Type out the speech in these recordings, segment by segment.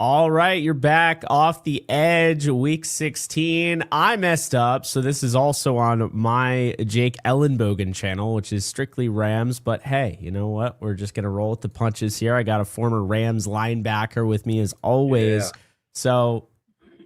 All right, you're back off the edge, week 16. I messed up, so this is also on my Jake Ellenbogen channel, which is strictly Rams. But hey, you know what? We're just going to roll with the punches here. I got a former Rams linebacker with me as always. Yeah. So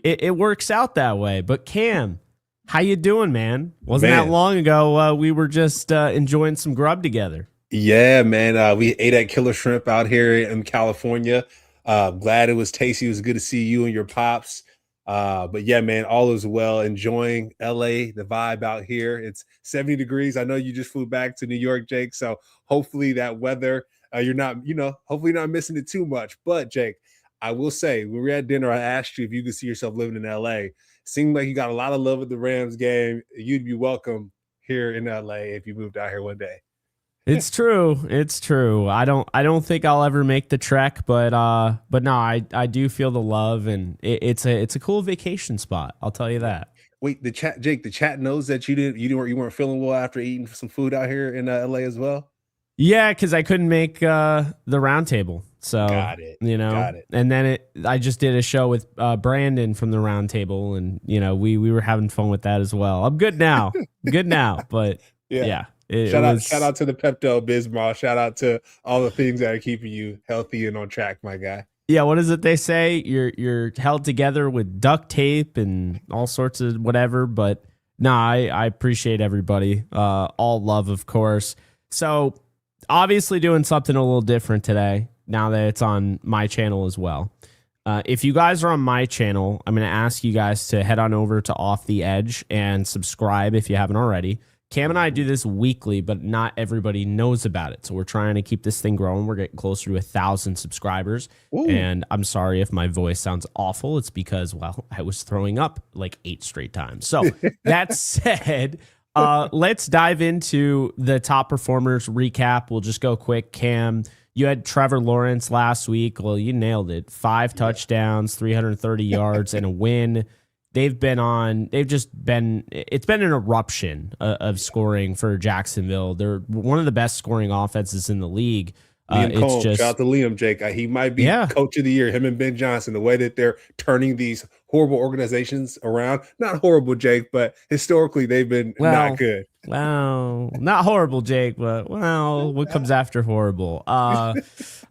it works out that way. But Cam, how you doing, man? Wasn't that long ago we were just enjoying some grub together. Yeah, man. We ate at Killer Shrimp out here in California. Glad it was tasty. It was good to see you and your pops. But yeah, man, all is well. Enjoying LA, the vibe out here. It's 70 degrees. I know you just flew back to New York, Jake. So hopefully that weather, you're not, hopefully you're not missing it too much. But Jake, I will say, when we were at dinner, I asked you if you could see yourself living in LA. Seemed like you got a lot of love at the Rams game. You'd be welcome here in LA if you moved out here one day. It's true. It's true. I don't think I'll ever make the trek, but no, I do feel the love, and it's a cool vacation spot. I'll tell you that. Wait, Jake, the chat knows that you weren't feeling well after eating some food out here in LA as well. Yeah, because I couldn't make the round table. So got it. And then I just did a show with Brandon from the round table, and we were having fun with that as well. I'm good now. But yeah. Shout out to the Pepto Bismol. Shout out to all the things that are keeping you healthy and on track, my guy. Yeah, what is it they say? You're held together with duct tape and all sorts of whatever. But no, I appreciate everybody. All love, of course. So obviously doing something a little different today, now that it's on my channel as well. If you guys are on my channel, I'm going to ask you guys to head on over to Off the Edge and subscribe if you haven't already. Cam and I do this weekly, but not everybody knows about it. So we're trying to keep this thing growing. We're getting closer to 1,000 subscribers. Ooh. And I'm sorry if my voice sounds awful. It's because, well, I was throwing up like 8 straight times. So that said, let's dive into the top performers recap. We'll just go quick. Cam, you had Trevor Lawrence last week. Well, you nailed it. 5 touchdowns, 330 yards, and a win. It's been an eruption of scoring for Jacksonville. They're one of the best scoring offenses in the league. Shout out to Liam, Jake. He might be coach of the year, him and Ben Johnson, the way that they're turning these horrible organizations around. Not horrible, Jake, but historically they've been not good. Well, not horrible, Jake, but what comes after horrible? I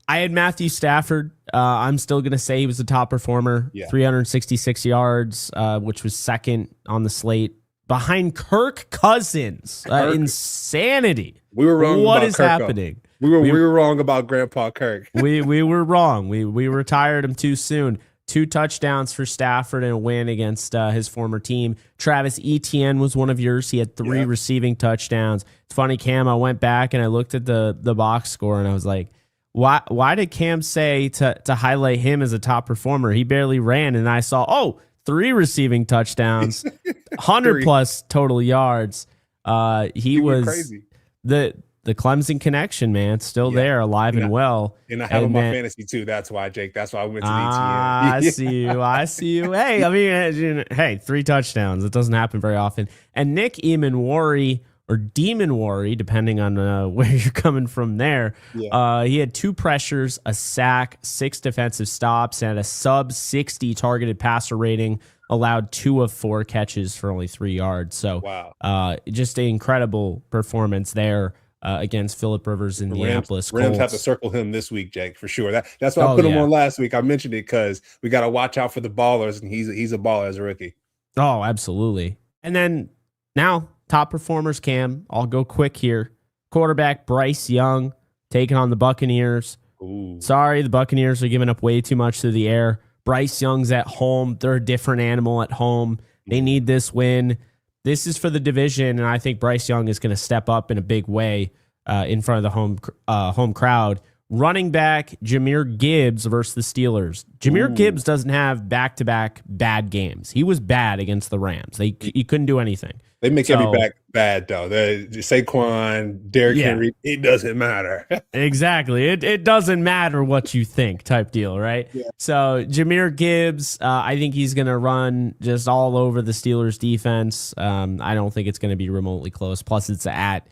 had Matthew Stafford. I'm still going to say he was the top performer. 366 yards, which was second on the slate behind Kirk Cousins. Insanity. We were wrong. What is happening? We were wrong about Grandpa Kirk. we were wrong. We retired him too soon. 2 touchdowns for Stafford and a win against his former team. Travis Etienne was one of yours. He had 3 receiving touchdowns. It's funny, Cam, I went back and I looked at the box score and I was like, why did Cam say to highlight him as a top performer? He barely ran, and I saw, 3 receiving touchdowns, 100 plus total yards. He was crazy. The Clemson connection, man, still there, alive and well. And I have him on fantasy too. That's why, Jake. That's why I went to the ATM. I see you. Hey, I mean, 3 touchdowns. It doesn't happen very often. And Nick Eamon-Worry, or Demon Worry, depending on where you're coming from there. He had 2 pressures, a sack, 6 defensive stops, and a sub 60 targeted passer rating. Allowed 2 of 4 catches for only 3 yards. So, just an incredible performance there. Against Phillip Rivers in Indianapolis. Rams have to circle him this week, Jake, for sure. That's why I put him on last week. I mentioned it because we got to watch out for the ballers, and he's a baller as a rookie. Oh, absolutely. And then now, top performers, Cam. I'll go quick here. Quarterback Bryce Young taking on the Buccaneers. Ooh. Sorry, the Buccaneers are giving up way too much through the air. Bryce Young's at home. They're a different animal at home. They need this win. This is for the division, and I think Bryce Young is going to step up in a big way in front of the home crowd. Running back Jahmyr Gibbs versus the Steelers. Jahmyr Gibbs doesn't have back-to-back bad games. He was bad against the Rams. He couldn't do anything. They make every back bad, though. Saquon, Derrick Henry, it doesn't matter. Exactly. It doesn't matter what you think type deal, right? Yeah. So Jahmyr Gibbs, I think he's going to run just all over the Steelers defense. I don't think it's going to be remotely close. Plus, it's at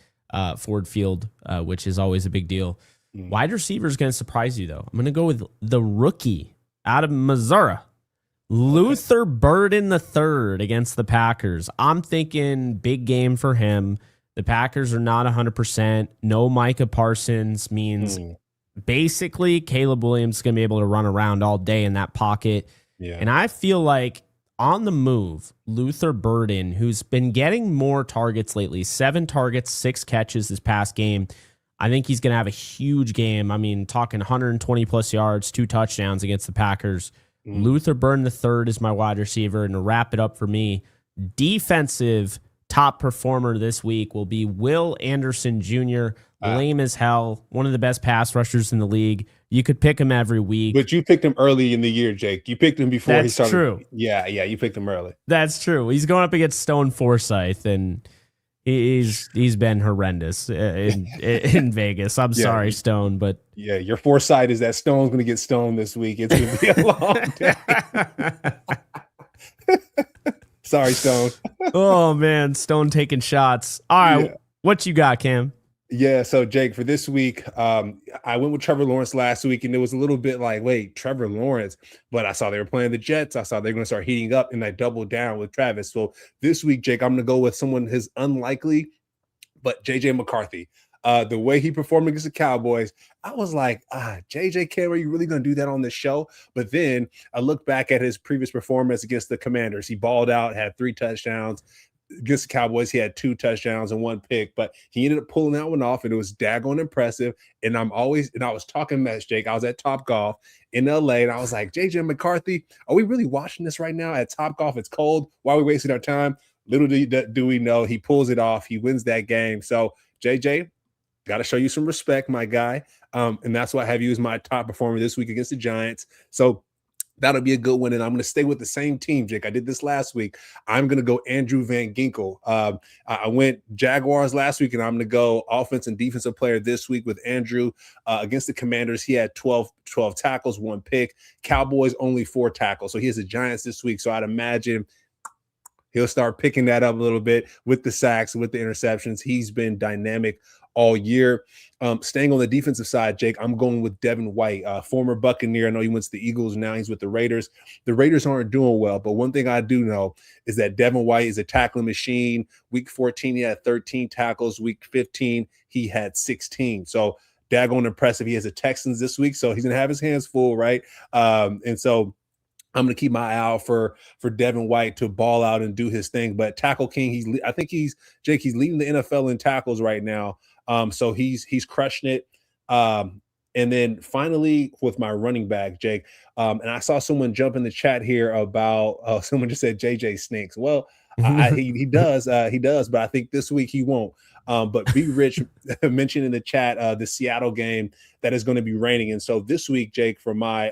Ford Field, which is always a big deal. Wide receiver is going to surprise you, though. I'm going to go with the rookie out of Missouri. Luther Burden III against the Packers. I'm thinking big game for him. The Packers are not 100%. No Micah Parsons means basically Caleb Williams is going to be able to run around all day in that pocket. Yeah. And I feel like on the move, Luther Burden, who's been getting more targets lately, 7 targets, 6 catches this past game. I think he's going to have a huge game. I mean, talking 120 plus yards, 2 touchdowns against the Packers. Luther Burden III is my wide receiver. And to wrap it up for me, defensive top performer this week will be Will Anderson Jr., lame as hell, one of the best pass rushers in the league. You could pick him every week. But you picked him early in the year, Jake. You picked him before he started. That's true. Yeah, you picked him early. That's true. He's going up against Stone Forsythe, and he's been horrendous in Vegas. I'm sorry, Stone, but yeah, your foresight is that Stone's going to get stoned this week. It's going to be a long day. Sorry, Stone. Oh man, Stone taking shots. All right, what you got, Cam? Yeah, so Jake, for this week, I went with Trevor Lawrence last week, and it was a little bit like, wait, Trevor Lawrence, but I saw they were playing the Jets. I saw they're going to start heating up, and I doubled down with Travis. So this week, Jake, I'm going to go with someone who's unlikely, but JJ McCarthy. The way he performed against the Cowboys, I was like, JJ, Cam, are you really going to do that on this show? But then I look back at his previous performance against the Commanders. He balled out, had 3 touchdowns. Against the Cowboys, he had 2 touchdowns and 1 pick, but he ended up pulling that one off, and it was daggone impressive. And I was talking mess, Jake. I was at Top Golf in LA, and I was like, JJ McCarthy, are we really watching this right now at Top Golf? It's cold. Why are we wasting our time? Little do we know, he pulls it off. He wins that game. So, JJ, got to show you some respect, my guy. And that's why I have you as my top performer this week against the Giants. So, that'll be a good one, and I'm going to stay with the same team, Jake. I did this last week. I'm going to go Andrew Van Ginkel. I went Jaguars last week, and I'm going to go offense and defensive player this week with Andrew. Against the Commanders, he had 12 tackles, 1 pick. Cowboys, only 4 tackles. So he has the Giants this week, so I'd imagine he'll start picking that up a little bit with the sacks, with the interceptions. He's been dynamic all year. Staying on the defensive side, Jake, I'm going with Devin White, former Buccaneer. I know he went to the Eagles. Now he's with the Raiders. The Raiders aren't doing well, but one thing I do know is that Devin White is a tackling machine. Week 14, he had 13 tackles. Week 15, he had 16. So daggone impressive. He has the Texans this week, so he's going to have his hands full, right? And so I'm going to keep my eye out for Devin White to ball out and do his thing. But tackle king, I think he's leading the NFL in tackles right now. So he's crushing it. And then finally with my running back, Jake, and I saw someone jump in the chat here about someone just said JJ stinks. Well, he does, but I think this week he won't. But B Rich mentioned in the chat the Seattle game that is going to be raining. And so this week, Jake, for my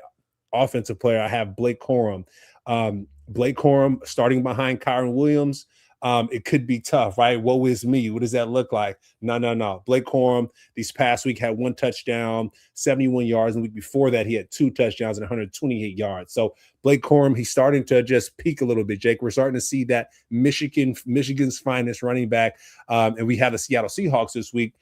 offensive player, I have Blake Corum. Blake Corum starting behind Kyron Williams. It could be tough, right? Woe is me. What does that look like? No. Blake Corum, this past week, had 1 touchdown, 71 yards. And the week before that, he had 2 touchdowns and 128 yards. So Blake Corum, he's starting to just peak a little bit, Jake. We're starting to see that Michigan's finest running back. And we have the Seattle Seahawks this week,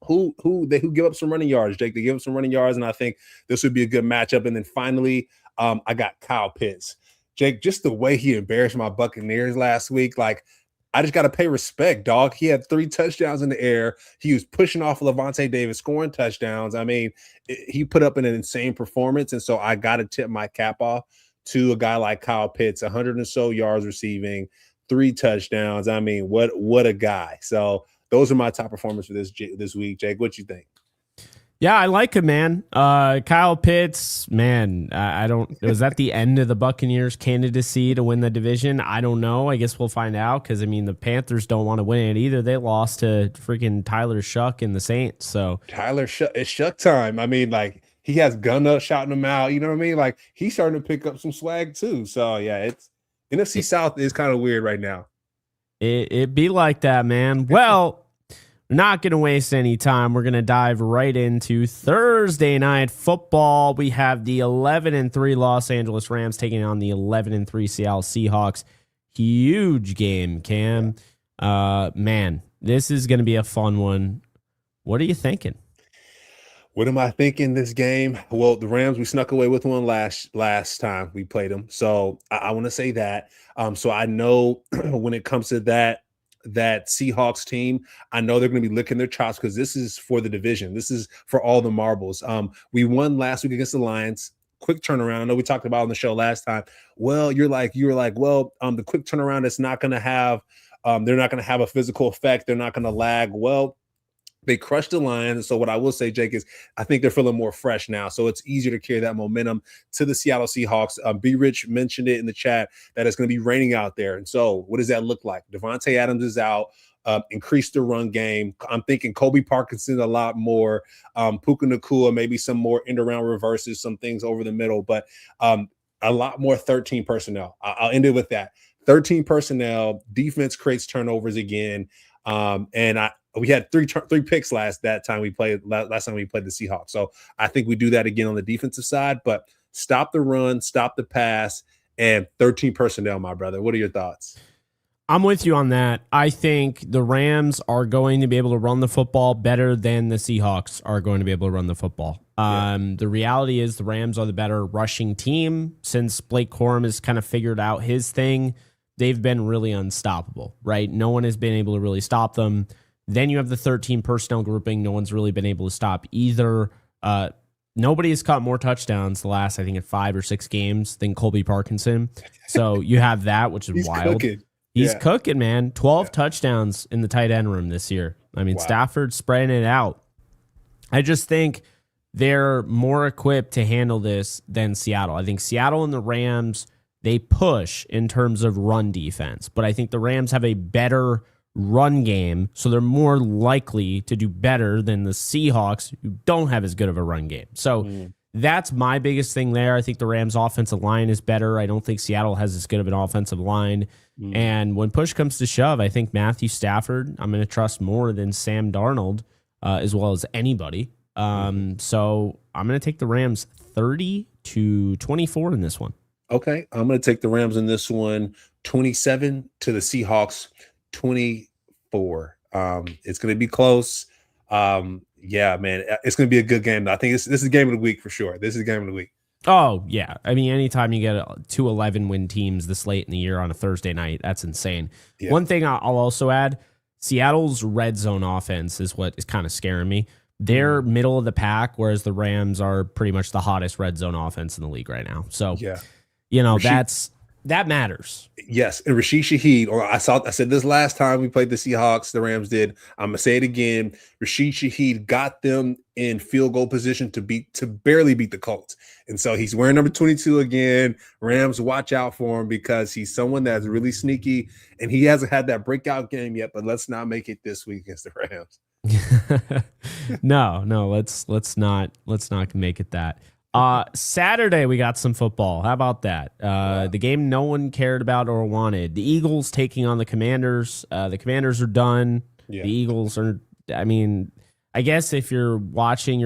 who give up some running yards, Jake. They give up some running yards, and I think this would be a good matchup. And then finally, I got Kyle Pitts. Jake, just the way he embarrassed my Buccaneers last week, like, I just got to pay respect, dog. He had 3 touchdowns in the air. He was pushing off Levante Davis, scoring touchdowns. I mean, he put up an insane performance, and so I got to tip my cap off to a guy like Kyle Pitts, 100 and so yards receiving, 3 touchdowns. I mean, what a guy. So those are my top performers for this week, Jake. What you think? Yeah, I like him, man. Kyle Pitts, man, I don't. Was that the end of the Buccaneers' candidacy to win the division? I don't know. I guess we'll find out because, I mean, the Panthers don't want to win it either. They lost to freaking Tyler Shuck and the Saints. So Tyler Shuck, it's Shuck time. I mean, like, he has Gunna shouting him out. You know what I mean? Like, he's starting to pick up some swag too. So yeah, it's NFC South is kind of weird right now. It be like that, man. Well. Not going to waste any time. We're going to dive right into Thursday night football. We have the 11-3 Los Angeles Rams taking on the 11-3 Seattle Seahawks. Huge game, Cam. Man, this is going to be a fun one. What are you thinking? What am I thinking this game? Well, the Rams, we snuck away with one last time we played them. So I want to say that. So I know when it comes to that Seahawks team, I know they're going to be licking their chops because this is for the division. This is for all the marbles. We won last week against the Lions. Quick turnaround. I know we talked about on the show last time. Well, you were like, the quick turnaround is not going to have, they're not going to have a physical effect. They're not going to lag. Well, they crushed the Lions. So what I will say, Jake, is I think they're feeling more fresh now. So it's easier to carry that momentum to the Seattle Seahawks. B. Rich mentioned it in the chat that it's going to be raining out there. And so what does that look like? Devontae Adams is out. Increase the run game. I'm thinking Kobe Parkinson a lot more. Puka Nacua, maybe some more end-around reverses, some things over the middle, but a lot more 13 personnel. I'll end it with that. 13 personnel. Defense creates turnovers again. We had three picks last time we played the Seahawks. So I think we do that again on the defensive side, but stop the run, stop the pass, and 13 personnel, my brother. What are your thoughts? I'm with you on that. I think the Rams are going to be able to run the football better than the Seahawks are going to be able to run the football. The reality is the Rams are the better rushing team. Since Blake Corum has kind of figured out his thing, they've been really unstoppable, right? No one has been able to really stop them. Then you have the 13 personnel grouping. No one's really been able to stop either. Nobody has caught more touchdowns the last, I think, 5 or 6 games than Colby Parkinson. So you have that, which is wild. Cooking. He's cooking, man. 12 touchdowns in the tight end room this year. I mean, Stafford's spreading it out. I just think they're more equipped to handle this than Seattle. I think Seattle and the Rams, they push in terms of run defense, but I think the Rams have a better run game, so they're more likely to do better than the Seahawks, who don't have as good of a run game. So that's my biggest thing there. I think the Rams' offensive line is better. I don't think Seattle has as good of an offensive line. And when push comes to shove, I think Matthew Stafford, I'm going to trust more than Sam Darnold, as well as anybody. So I'm going to take the Rams 30-24 in this one. Okay, I'm going to take the Rams in this one, 27 to the Seahawks, 24. It's going to be close. Yeah, man, it's going to be a good game. I think this is game of the week for sure. This is game of the week. Oh, yeah. I mean, anytime you get 2 11-win teams this late in the year on a Thursday night, that's insane. Yeah. One thing I'll also add, Seattle's red zone offense is what is kind of scaring me. They're middle of the pack, whereas the Rams are pretty much the hottest red zone offense in the league right now. So, that matters. Yes, and Rashid Shaheed, I said this last time we played the Seahawks, the Rams did. I'm gonna say it again. Rashid Shaheed got them in field goal position to barely beat the Colts, and so he's wearing number 22 again. Rams, watch out for him because he's someone that's really sneaky, and he hasn't had that breakout game yet. But let's not make it this week against the Rams. No, let's not make it that. Saturday, we got some football. How about that? The game no one cared about or wanted. The Eagles taking on the Commanders. The Commanders are done. Yeah. The Eagles are, I mean, I guess if you're watching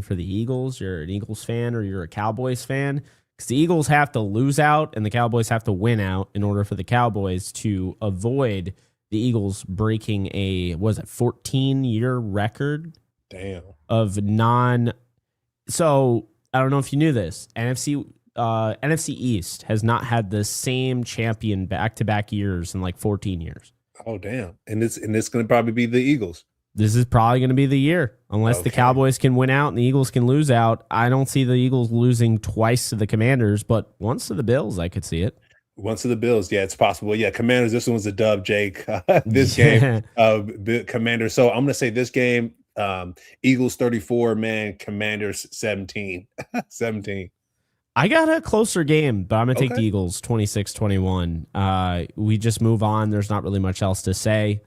for the Eagles. You're an Eagles fan or you're a Cowboys fan. Because the Eagles have to lose out and the Cowboys have to win out in order for the Cowboys to avoid the Eagles breaking a 14-year record? Damn. Of So I don't know if you knew this. NFC East has not had the same champion back-to-back years in like 14 years. Oh, damn. And it's going to probably be the Eagles. This is probably going to be the year. Unless the Cowboys can win out and the Eagles can lose out. I don't see the Eagles losing twice to the Commanders, but once to the Bills, I could see it. Once to the Bills, yeah, it's possible. Yeah, Commanders, this one's a dub, Jake. This game, Commanders. So I'm going to say this game, Eagles 34, man, Commanders 17. 17. I got a closer game, but I'm going to take the Eagles 26-21. We just move on. There's not really much else to say.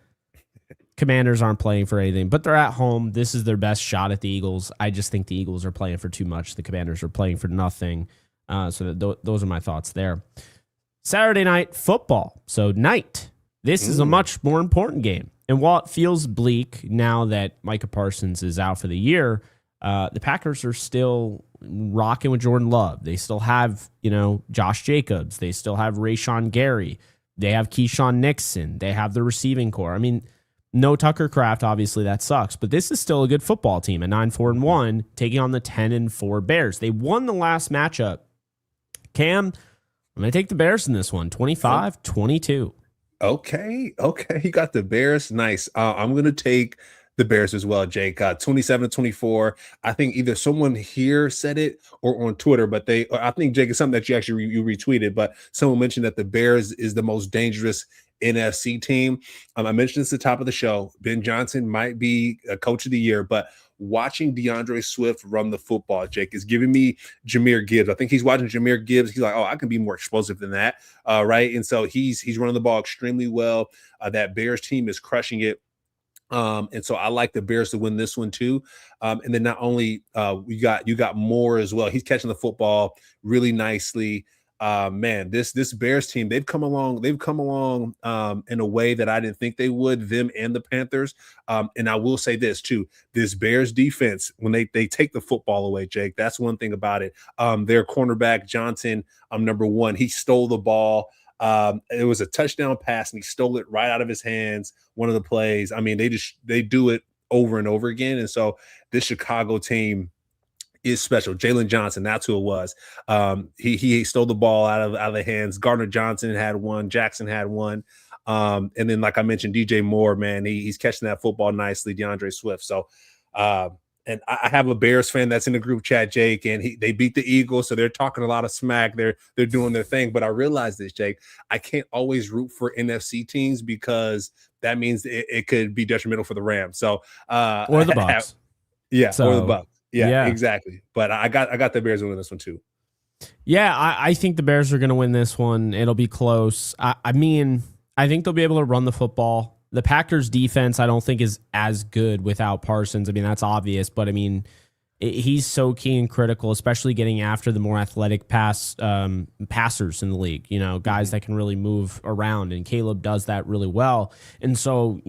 Commanders aren't playing for anything, but they're at home. This is their best shot at the Eagles. I just think the Eagles are playing for too much. The Commanders are playing for nothing. Those are my thoughts there. Saturday night football. So this is a much more important game. And while it feels bleak now that Micah Parsons is out for the year, the Packers are still rocking with Jordan Love. They still have, Josh Jacobs. They still have Rashawn Gary. They have Keyshawn Nixon. They have the receiving core. I mean, No Tucker Kraft, obviously that sucks, but this is still a good football team at 9-4-1, taking on the 10-4 Bears. They won the last matchup. Cam, I'm going to take the Bears in this one, 25-22. Okay. You got the Bears. Nice. I'm going to take the Bears as well, Jake. 27-24. I think either someone here said it or on Twitter, but I think, Jake, it's something that you actually you retweeted, but someone mentioned that the Bears is the most dangerous NFC team. I mentioned this at the top of the show. Ben Johnson might be a coach of the year, but watching DeAndre Swift run the football, Jake, is giving me Jahmyr Gibbs. I think he's watching Jahmyr Gibbs. He's like, oh, I can be more explosive than that, right? And so he's running the ball extremely well. That Bears team is crushing it. And so I like the Bears to win this one too. And then not only you got Moore as well. He's catching the football really nicely. Man, this Bears team, they've come along in a way that I didn't think they would, them and the Panthers. And I will say this too, this Bears defense, when they take the football away, Jake, that's one thing about it. Their cornerback Johnson, number one, he stole the ball. It was a touchdown pass and he stole it right out of his hands. One of the plays. I mean, they do it over and over again. And so this Chicago team is special. Jalen Johnson, that's who it was. He stole the ball out of the hands. Gardner Johnson had one. Jackson had one. And then, like I mentioned, DJ Moore, man, he's catching that football nicely. DeAndre Swift. So, and I have a Bears fan that's in the group chat, Jake, and they beat the Eagles, so they're talking a lot of smack. They're doing their thing. But I realize this, Jake, I can't always root for NFC teams because that means it could be detrimental for the Rams. So, or the Bucs. Or the Bucs. Yeah, exactly. But I got the Bears winning this one too. Yeah, I think the Bears are going to win this one. It'll be close. I mean, I think they'll be able to run the football. The Packers defense, I don't think is as good without Parsons. I mean, that's obvious, but I mean, he's so key and critical, especially getting after the more athletic passers in the league, guys that can really move around, and Caleb does that really well. And so,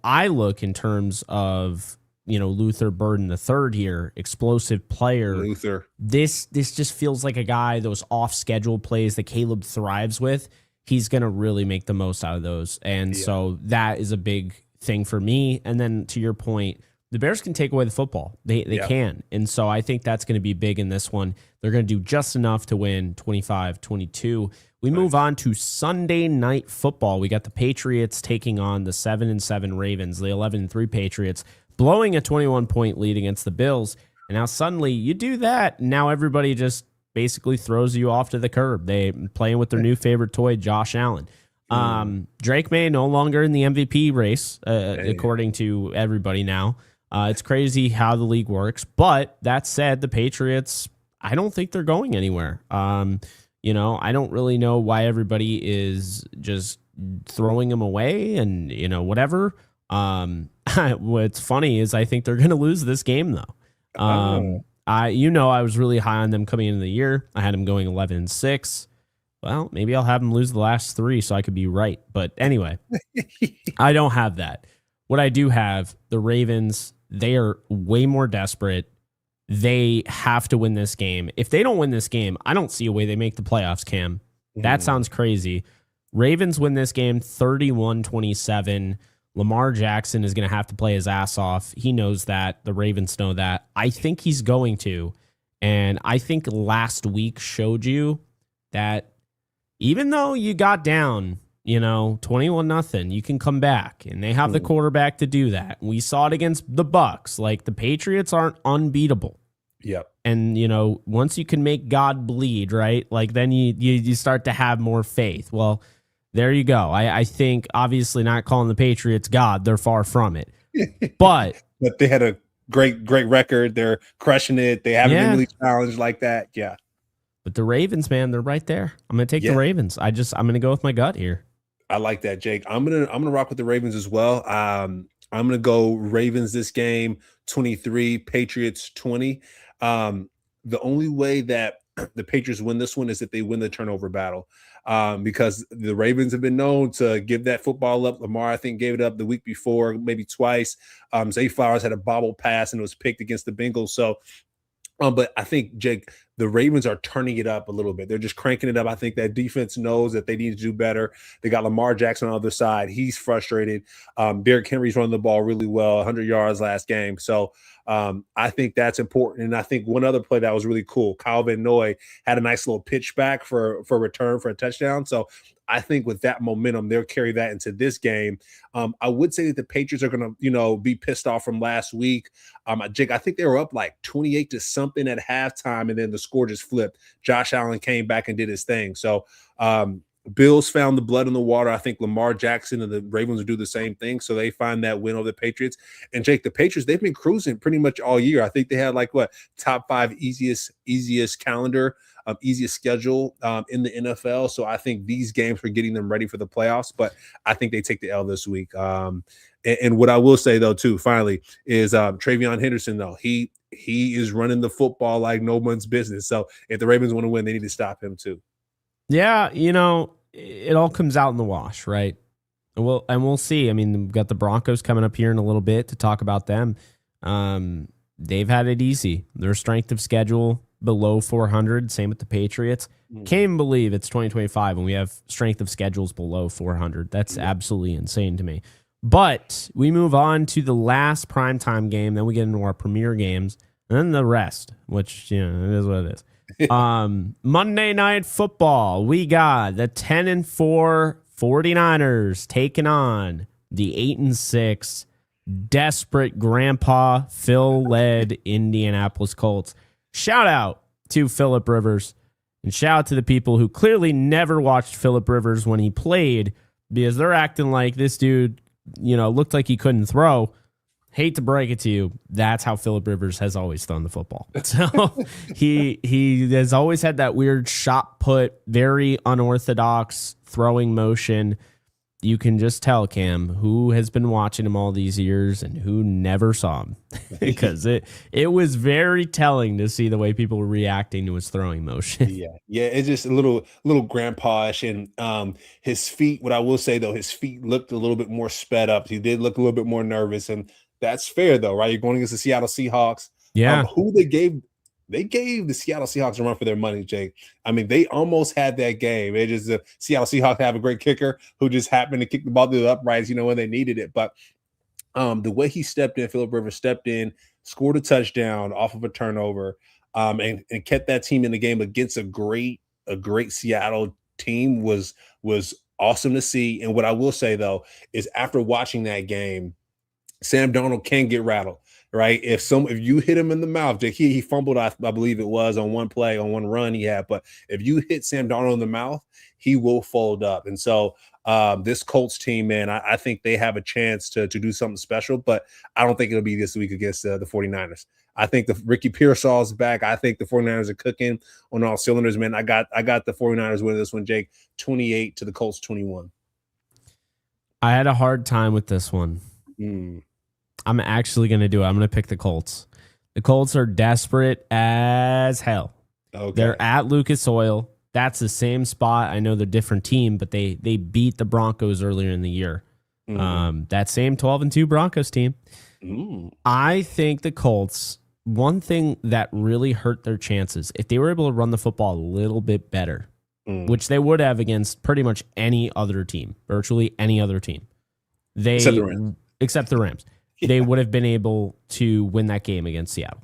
I look in terms of, Luther Burden III here, explosive player. Luther. This just feels like a guy, those off-schedule plays that Caleb thrives with, he's going to really make the most out of those. And so that is a big thing for me. And then to your point, the Bears can take away the football. They can. And so I think that's going to be big in this one. They're going to do just enough to win 25-22. We move on to Sunday Night Football. We got the Patriots taking on the 7-7 Ravens, the 11-3 Patriots, blowing a 21-point lead against the Bills. And now suddenly you do that, and now everybody just basically throws you off to the curb. They playing with their new favorite toy, Josh Allen. Drake May no longer in the MVP race, according to everybody now. It's crazy how the league works. But that said, the Patriots, I don't think they're going anywhere. I don't really know why everybody is just throwing them away and, whatever. What's funny is I think they're going to lose this game, though. I was really high on them coming into the year. I had them going 11-6. Well, maybe I'll have them lose the last three so I could be right. But anyway, I don't have that. What I do have, the Ravens, they are way more desperate. They have to win this game. If they don't win this game, I don't see a way they make the playoffs, Cam. That sounds crazy. Ravens win this game 31-27. Lamar Jackson is going to have to play his ass off. He knows that. The Ravens know that. I think he's going to. And I think last week showed you that even though you got down, 21-0, you can come back. And they have the quarterback to do that. We saw it against the Bucs. Like, the Patriots aren't unbeatable. Yep. And, once you can make God bleed, right? Like, then you start to have more faith. Well, there you go. I think, obviously, not calling the Patriots God. They're far from it. But they had a great record. They're crushing it. They haven't been really challenged like that. Yeah. But the Ravens, man, they're right there. I'm going to take the Ravens. I'm going to go with my gut here. I like that, Jake. I'm gonna rock with the Ravens as well. I'm gonna go Ravens this game, 23, Patriots 20. The only way that the Patriots win this one is if they win the turnover battle. Because the Ravens have been known to give that football up. Lamar, I think, gave it up the week before, maybe twice. Zay Flowers had a bobble pass and it was picked against the Bengals. So But I think, Jake, the Ravens are turning it up a little bit. They're just cranking it up. I think that defense knows that they need to do better. They got Lamar Jackson on the other side. He's frustrated. Derrick Henry's running the ball really well, 100 yards last game. So I think that's important. And I think one other play that was really cool, Kyle Van Noy had a nice little pitch back for a return for a touchdown. So I think with that momentum, they'll carry that into this game. I would say that the Patriots are going to, be pissed off from last week. Jake, I think they were up like 28 to something at halftime, and then the score just flipped. Josh Allen came back and did his thing. So Bills found the blood in the water. I think Lamar Jackson and the Ravens will do the same thing. So they find that win over the Patriots. And Jake, the Patriots, they've been cruising pretty much all year. I think they had top 5 easiest calendar, easiest schedule in the NFL. So I think these games are getting them ready for the playoffs, but I think they take the L this week. And what I will say though, too, finally, is Travion Henderson, though, he is running the football like no one's business. So if the Ravens want to win, they need to stop him too. Yeah, it all comes out in the wash, right? We'll see. I mean, we've got the Broncos coming up here in a little bit to talk about them. They've had it easy. Their strength of schedule below 400. Same with the Patriots. Can't even believe it's 2025 and we have strength of schedules below 400. That's absolutely insane to me. But we move on to the last primetime game. Then we get into our premier games and then the rest, which, it is what it is. Monday Night Football. We got the 10-4 49ers taking on the 8-6 desperate Grandpa Phil-led Indianapolis Colts. Shout out to Phillip Rivers and shout out to the people who clearly never watched Phillip Rivers when he played because they're acting like this dude, looked like he couldn't throw. Hate to break it to you, that's how Phillip Rivers has always thrown the football. So he has always had that weird shot put, very unorthodox throwing motion. You can just tell, Cam, who has been watching him all these years and who never saw him. Because it was very telling to see the way people were reacting to his throwing motion. Yeah, it's just a little grandpa-ish. And his feet, what I will say, though, his feet looked a little bit more sped up. He did look a little bit more nervous. And that's fair, though, right? You're going against the Seattle Seahawks. Yeah. Who they gave the Seattle Seahawks a run for their money, Jake. I mean, they almost had that game. It just the Seattle Seahawks have a great kicker who just happened to kick the ball to the uprights, when they needed it. But the way he stepped in, Phillip Rivers stepped in, scored a touchdown off of a turnover, and kept that team in the game against a great Seattle team was awesome to see. And what I will say, though, is after watching that game, Sam Darnold can get rattled, right? If you hit him in the mouth, he fumbled, I believe it was, on one play, on one run he had. But if you hit Sam Darnold in the mouth, he will fold up. And so this Colts team, man, I think they have a chance to do something special, but I don't think it'll be this week against the 49ers. I think the Ricky Pearsall's back. I think the 49ers are cooking on all cylinders, man. I got the 49ers winning this one, Jake, 28 to the Colts 21. I had a hard time with this one. I'm actually going to do it. I'm going to pick the Colts. The Colts are desperate as hell. Okay. They're at Lucas Oil. That's the same spot. I know they're a different team, but they beat the Broncos earlier in the year. That same 12-2 Broncos team. I think the Colts, one thing that really hurt their chances, if they were able to run the football a little bit better, which they would have against pretty much any other team, virtually any other team. Except the Rams. They would have been able to win that game against Seattle.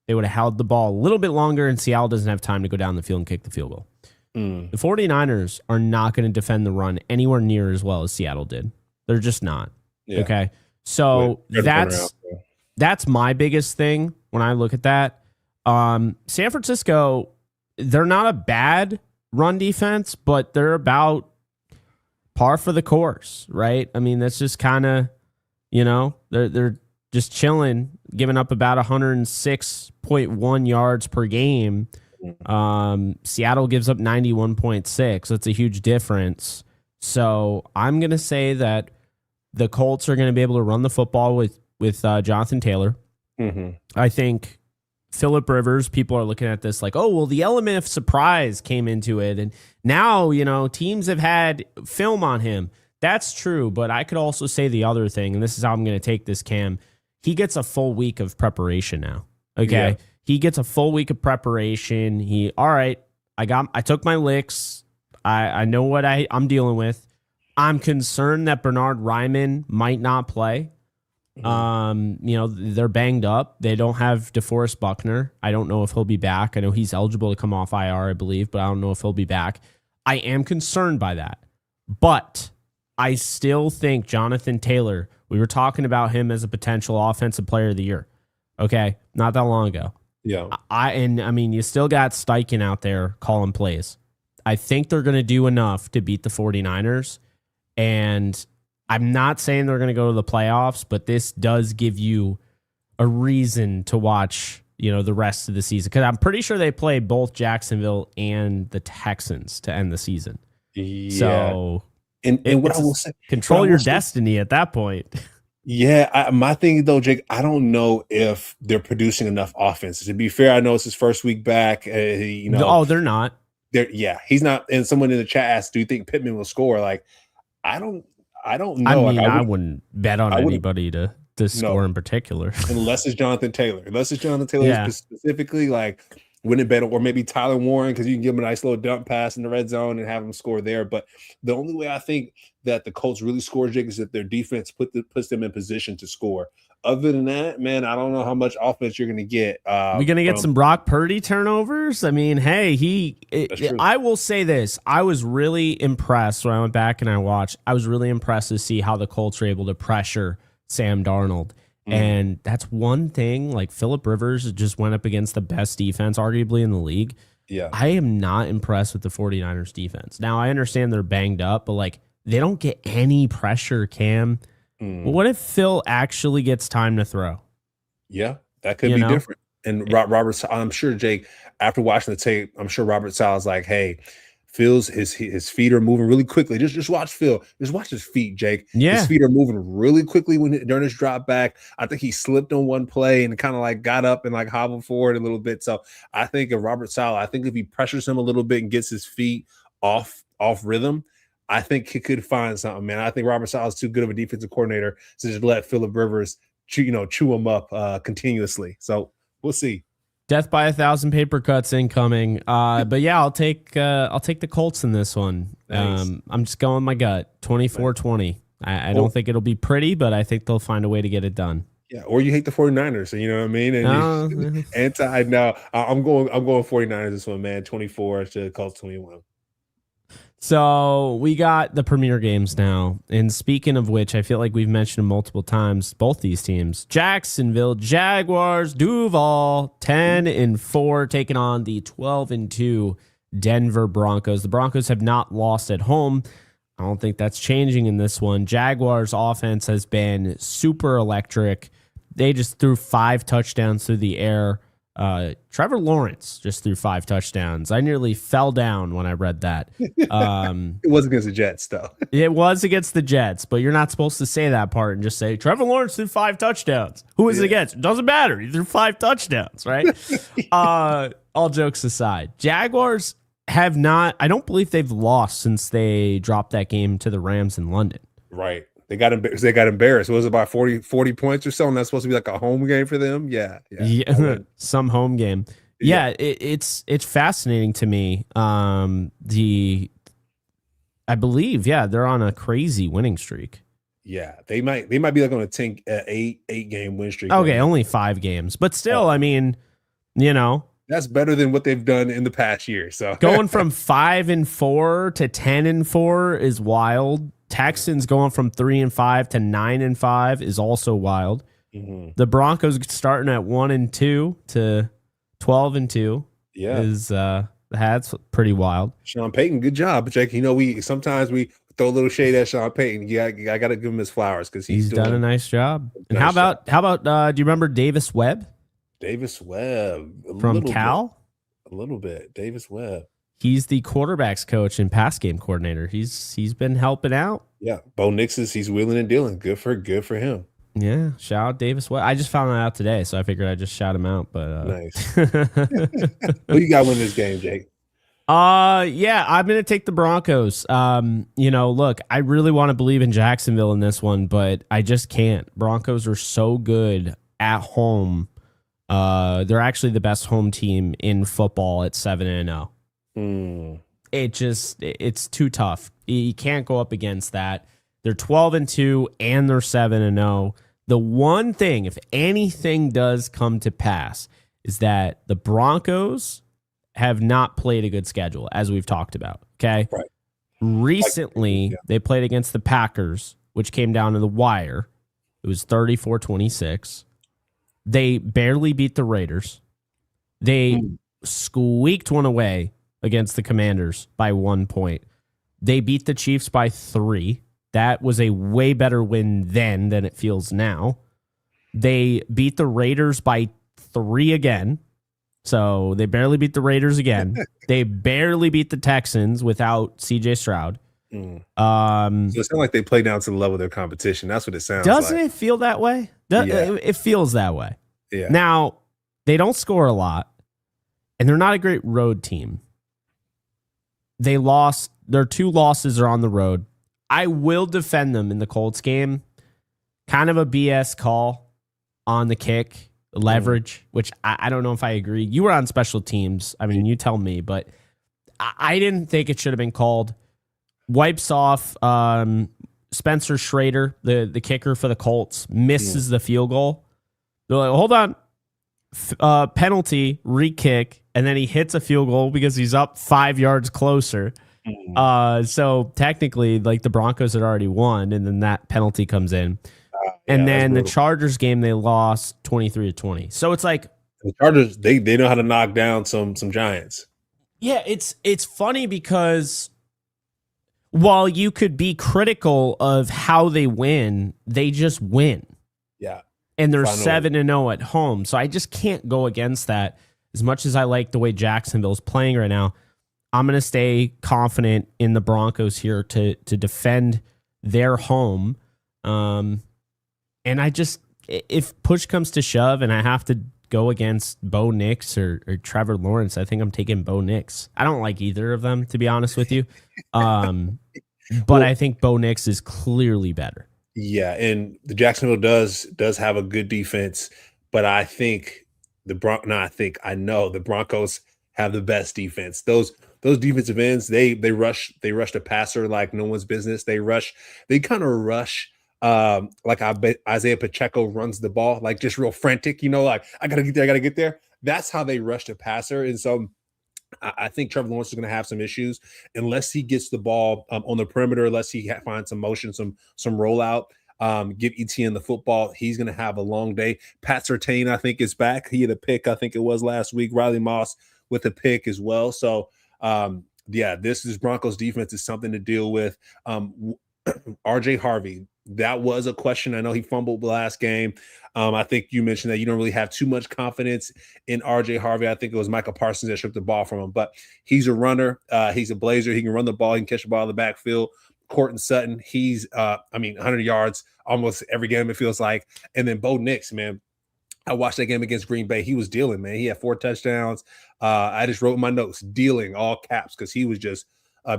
They would have held the ball a little bit longer, and Seattle doesn't have time to go down the field and kick the field goal. The 49ers are not going to defend the run anywhere near as well as Seattle did. They're just not. Yeah. Okay? So that's my biggest thing when I look at that. San Francisco, they're not a bad run defense, but they're about par for the course, right? I mean, that's just kind of, they're just chilling, giving up about 106.1 yards per game. Seattle gives up 91.6. That's a huge difference. So I'm going to say that the Colts are going to be able to run the football with Jonathan Taylor. I think Phillip Rivers, people are looking at this like, oh, well, the element of surprise came into it. And now, teams have had film on him. That's true. But I could also say the other thing, and this is how I'm going to take this, Cam. He gets a full week of preparation now. Okay. he gets a full week of preparation. All right, I took my licks. I know what I'm dealing with. I'm concerned that Bernard Ryman might not play. They're banged up. They don't have DeForest Buckner. I don't know if he'll be back. I know he's eligible to come off IR, I believe, but I don't know if he'll be back. I am concerned by that. But I still think Jonathan Taylor, we were talking about him as a potential offensive player of the year. Okay, not that long ago. Yeah. You still got Steichen out there calling plays. I think they're going to do enough to beat the 49ers. And I'm not saying they're going to go to the playoffs, but this does give you a reason to watch, the rest of the season. Because I'm pretty sure they play both Jacksonville and the Texans to end the season. Yeah. So, and what I will say, control your destiny at that point. Yeah, my thing though, Jake, I don't know if they're producing enough offense. To be fair, I know it's his first week back. Oh, they're not. He's not. And someone in the chat asked, "Do you think Pittman will score?" Like, I don't know. I wouldn't bet on anybody to score in particular, unless it's Jonathan Taylor. Specifically, like, wouldn't bet, or maybe Tyler Warren, because you can give him a nice little dump pass in the red zone and have him score there. But the only way I think that the Colts really score, Jake, is if their defense puts them in position to score. Other than that, man, I don't know how much offense you're going to get. We're going to get some Brock Purdy turnovers. I mean, hey, I will say this. I was really impressed when I went back and I watched. I was really impressed to see how the Colts were able to pressure Sam Darnold. And that's one thing. Like, Phillip Rivers just went up against the best defense, arguably, in the league. Yeah. I am not impressed with the 49ers defense. Now, I understand they're banged up, but, like, they don't get any pressure, Cam. Well, what if Phil actually gets time to throw? Yeah, that could be different. And Robert, I'm sure, Jake, after watching the tape, I'm sure Robert Sala's like, hey, Phil's his feet are moving really quickly. Just watch Phil. Just watch his feet, Jake. Yeah. His feet are moving really quickly during his drop back. I think he slipped on one play and kind of like got up and like hobbled forward a little bit. So I think of Robert Sala, if he pressures him a little bit and gets his feet off rhythm, I think he could find something, man. I think Robert Saleh is too good of a defensive coordinator to just let Phillip Rivers chew him up continuously. So we'll see. Death by 1,000 paper cuts incoming. But yeah, I'll take the Colts in this one. Nice. I'm just going my gut. 24-20. I don't think it'll be pretty, but I think they'll find a way to get it done. Yeah, or you hate the 49ers, so you know what I mean? And I'm going 49ers this one, man. 24 to Colts 21. So we got the premier games now. And speaking of which, I feel like we've mentioned them multiple times, both these teams. Jacksonville Jaguars, Duval, 10-4, taking on the 12-2 Denver Broncos. The Broncos have not lost at home. I don't think that's changing in this one. Jaguars offense has been super electric. They just threw 5 touchdowns through the air. Trevor Lawrence just threw 5 touchdowns. I nearly fell down when I read that. It was against the Jets, though. It was against the Jets, but you're not supposed to say that part and just say Trevor Lawrence threw 5 touchdowns. Who is it against? It doesn't matter. He threw 5 touchdowns, right? All jokes aside, Jaguars have not. I don't believe they've lost since they dropped that game to the Rams in London. Right. They got embarrassed. Was it about 40 points or so? And that's supposed to be like a home game for them? Yeah. Some home game. Yeah, it's fascinating to me. I believe, they're on a crazy winning streak. Yeah, they might be like on a 8-game win streak. Okay, only 5 games. But still, I mean, that's better than what they've done in the past year. So going from 5-4 to 10-4 is wild. Texans going from 3-5 to 9-5 is also wild. Mm-hmm. The Broncos starting at 1-2 to 12-2 is that's pretty wild. Sean Payton, good job, Jake. We sometimes throw a little shade at Sean Payton. I got to give him his flowers because he's done a nice job. And how about do you remember Davis Webb? Davis Webb from Cal? A little bit. Davis Webb. He's the quarterback's coach and pass game coordinator. He's been helping out. Yeah, Bo Nix he's wheeling and dealing. Good for him. Yeah, shout out Davis Webb. I just found that out today, so I figured I'd just shout him out. But nice. Who you got winning this game, Jake? I'm gonna take the Broncos. Look, I really want to believe in Jacksonville in this one, but I just can't. Broncos are so good at home. They're actually the best home team in football at 7-0. It's too tough. You can't go up against that. They're 12-2 and they're 7-0. The one thing, if anything does come to pass, is that the Broncos have not played a good schedule, as we've talked about. Okay. Right. Recently, they played against the Packers, which came down to the wire. It was 34-26. They barely beat the Raiders. They squeaked one away against the Commanders by 1 point. They beat the Chiefs by 3. That was a way better win then than it feels now. They beat the Raiders by 3 again. So they barely beat the Raiders again. They barely beat the Texans without CJ Stroud. So it sounds like they play down to the level of their competition. That's what it sounds like. Doesn't it feel that way? It feels that way. Yeah. Now, they don't score a lot, and they're not a great road team. They lost. Their 2 losses are on the road. I will defend them in the Colts game. Kind of a BS call on the kick. Leverage, which I don't know if I agree. You were on special teams. I mean, you tell me, but I didn't think it should have been called. Wipes off Spencer Schrader, the kicker for the Colts, misses the field goal. They're like, hold on. Penalty, re-kick, and then he hits a field goal because he's up 5 yards closer. So technically, like the Broncos had already won, and then that penalty comes in. And then the Chargers game, they lost 23-20. So it's like the Chargers, they know how to knock down some giants. Yeah, it's funny because while you could be critical of how they win, they just win. Yeah. And they're 7-0 at home. So I just can't go against that. As much as I like the way Jacksonville's playing right now, I'm going to stay confident in the Broncos here to defend their home. And I just, if push comes to shove and I have to go against Bo Nix or Trevor Lawrence, I think I'm taking Bo Nix. I don't like either of them, to be honest with you. But I think Bo Nix is clearly better. Yeah, and the Jacksonville does have a good defense, but I think I know the Broncos have the best defense. Those defensive ends, they rush the passer like no one's business. They kind of rush. Like I bet Isaiah Pacheco runs the ball, like just real frantic, like I gotta get there. That's how they rush the passer. And so I think Trevor Lawrence is going to have some issues unless he gets the ball on the perimeter, unless he finds some motion, some rollout. Give ETN the football. He's going to have a long day. Pat Surtain, I think, is back. He had a pick, I think it was last week. Riley Moss with a pick as well. So, this Broncos defense is something to deal with. RJ Harvey, that was a question. I know he fumbled the last game. I think you mentioned that you don't really have too much confidence in RJ Harvey. I think it was Micah Parsons that stripped the ball from him, but he's a runner. He's a blazer. He can run the ball. He can catch the ball in the backfield. Courtland Sutton, he's 100 yards almost every game, it feels like. And then Bo Nix, man, I watched that game against Green Bay. He was dealing, man. He had 4 touchdowns. I just wrote in my notes, dealing, all caps, because he was just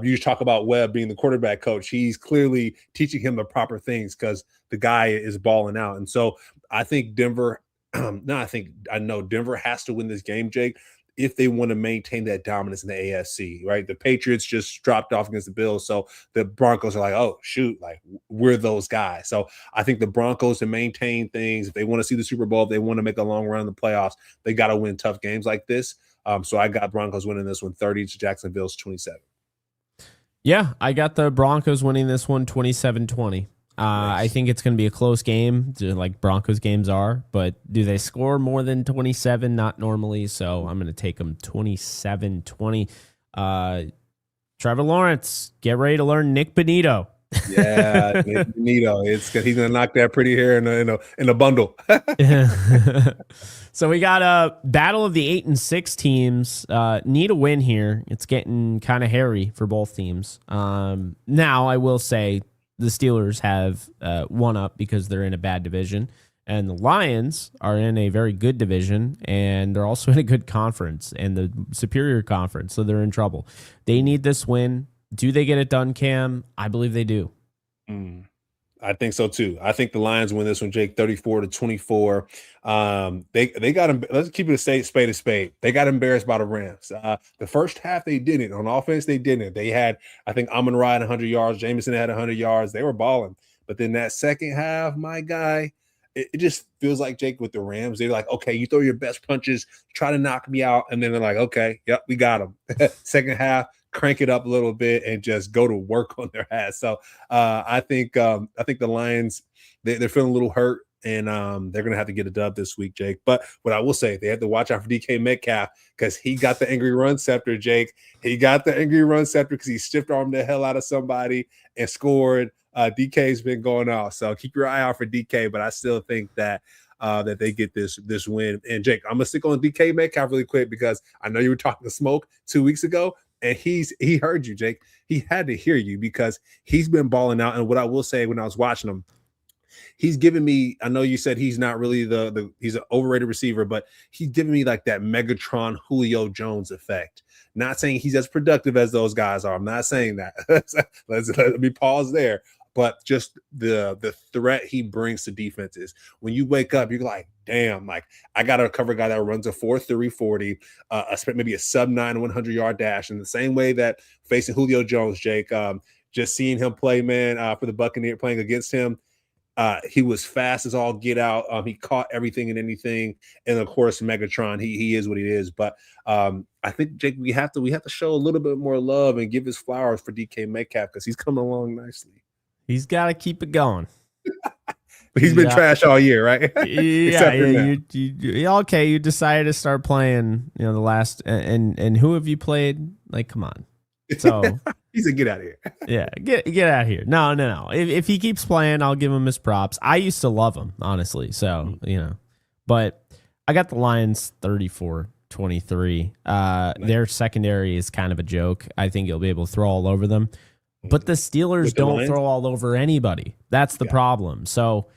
you just talk about Webb being the quarterback coach. He's clearly teaching him the proper things because the guy is balling out. And so I think Denver I know Denver has to win this game, Jake, if they want to maintain that dominance in the AFC, right? The Patriots just dropped off against the Bills. So the Broncos are like, oh, shoot, like we're those guys. So I think the Broncos to maintain things, if they want to see the Super Bowl, if they want to make a long run in the playoffs, they got to win tough games like this. So I got Broncos winning this one 30 to Jacksonville's 27. Yeah, I got the Broncos winning this one 27-20. I think it's going to be a close game, like Broncos games are, but do they score more than 27? Not normally, so I'm going to take them 27-20. Trevor Lawrence, get ready to learn Nick Bonito. Yeah, Nick Bonito. He's going to knock that pretty hair in a bundle. So we got a battle of the 8-6 teams. Need a win here. It's getting kind of hairy for both teams. Now, I will say the Steelers have one up because they're in a bad division, and the Lions are in a very good division, and they're also in a good conference and the superior conference, so they're in trouble. They need this win. Do they get it done, Cam? I believe they do. I think so too. I think the Lions win this one, Jake, 34-24. They got them. Let's keep it a spade a spade. They got embarrassed by the Rams. The first half they didn't. On offense, they didn't. They had, I think, Amon-Ra had 100 yards. Jameson had 100 yards. They were balling. But then that second half, my guy, it just feels like, Jake, with the Rams, they're like, okay, you throw your best punches, try to knock me out, and then they're like, okay, yep, we got them. Second half, crank it up a little bit and just go to work on their ass. So I think the Lions, they're feeling a little hurt, and they're gonna have to get a dub this week, Jake. But what I will say, they have to watch out for DK Metcalf because he got the angry run scepter, Jake. He got the angry run scepter because he stiff armed the hell out of somebody and scored. DK's been going off, so keep your eye out for DK. But I still think that that they get this win. And Jake, I'm gonna stick on DK Metcalf really quick because I know you were talking to Smoke 2 weeks ago, and he heard you, Jake. He had to hear you because he's been balling out. And what I will say, when I was watching him, he's giving me, I know you said he's not really he's an overrated receiver, but he's giving me like that Megatron Julio Jones effect. Not saying he's as productive as those guys are. I'm not saying that. Let me pause there. But just the threat he brings to defenses. When you wake up, you're like, damn, like I got to cover a guy that runs a 4.3 40, maybe a sub-9 100-yard dash. In the same way that facing Julio Jones, Jake, just seeing him play, man, for the Buccaneers, playing against him, he was fast as all get out. He caught everything and anything. And of course, Megatron, he is what he is. But I think, Jake, we have to show a little bit more love and give his flowers for DK Metcalf because he's coming along nicely. He's got to keep it going. He's been trash all year, right? Okay. You decided to start playing, the last, and who have you played? Like, come on. So he said, get out of here. Yeah, get out of here. No. If he keeps playing, I'll give him his props. I used to love him, honestly. So, but I got the Lions 34-23. Their secondary is kind of a joke. I think you'll be able to throw all over them. But the Steelers don't throw all over anybody. That's the problem. So